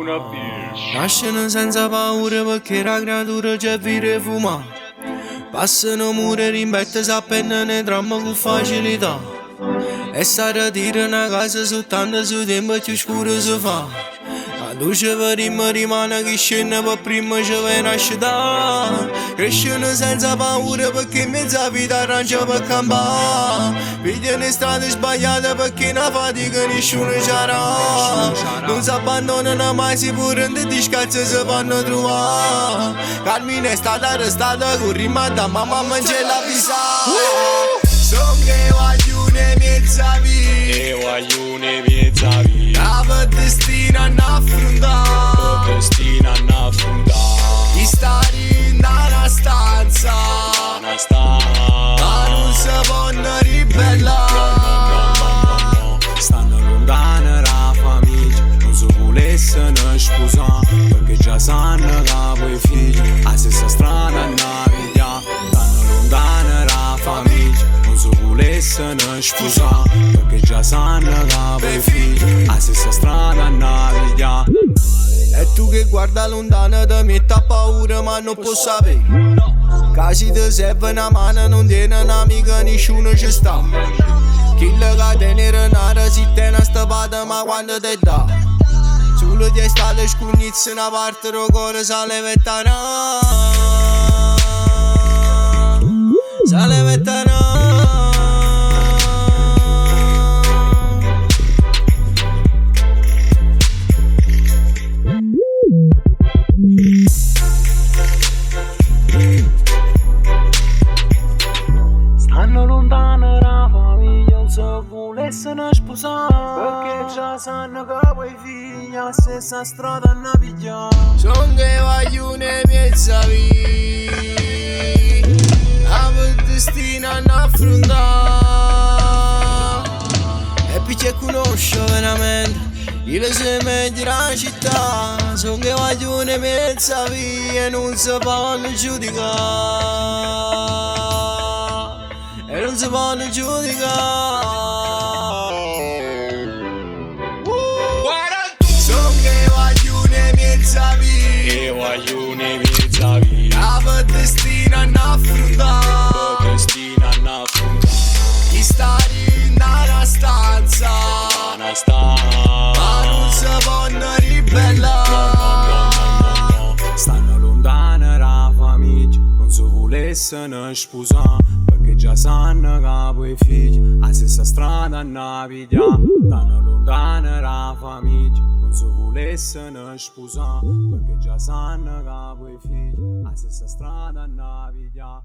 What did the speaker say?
una bitch. Nascono senza paura perché la creatura già vive fuma. Passano mure, rimbette, s'appendono e tramma con facilità. E si ritira una casa soltanto su tempo più scuro si fa. La luce per prima rimane che scende per prima ci viene a sciutare. Crescono senza paura perché in mezzo a vita arrancia per campare. Pigliano strade sbagliate perché una fatica nessuno c'era. Non si abbandonano mai, si pure di scalzi si fanno trovare. Carmine è stata arrestata con rima da mamma mangia la pizza. Sono che guaglione mezza vita, E guaglione mezza vita, la destina a affrontare, destina a affrontare. di stare in una stanza, Una stanza, ma non si può ribellare. Stanno lontano la famiglia, non si volessero sposare, perché già sanno che poi figli a stessa strada navigano. Stanno lontano la famiglia, non si volessero sposare, perché già sanno che poi figli a stessa strada navigano. E tu che guarda lontano ti metti a paura ma non puoi sapere. Casi ti serve una mano, non tiene un'amica, nessuno ci sta. Chi le tenere nara si tiene a stapata ma quando ti dà. Solo ti è stato scugnizzo una parte del cuore sale vettana. Sale vettana. Stanno lontano la famiglia, non si volessero sposare, perché già sanno che poi figli a stessa strada navigano. Son che guaglione mezza vita, la destina a affrontare. E perché conosco veramente il seme della città. Son che guaglione mezza vita e non si può giudicare. E non si può giudicare. Son che guaglione mezza vita, e guaglione mezza vita, la destina a affrontare. destina a affrontare. Di stare in una stanza, Una stanza, ma non si può ribellare. Stanno lontano la famiglia, non si volessero sposare, perché già sanno che poi figli a stessa strada navigano. Stanno lontano la famiglia, non si volessero sposare, perché già sanno che poi figli a stessa strada navigano.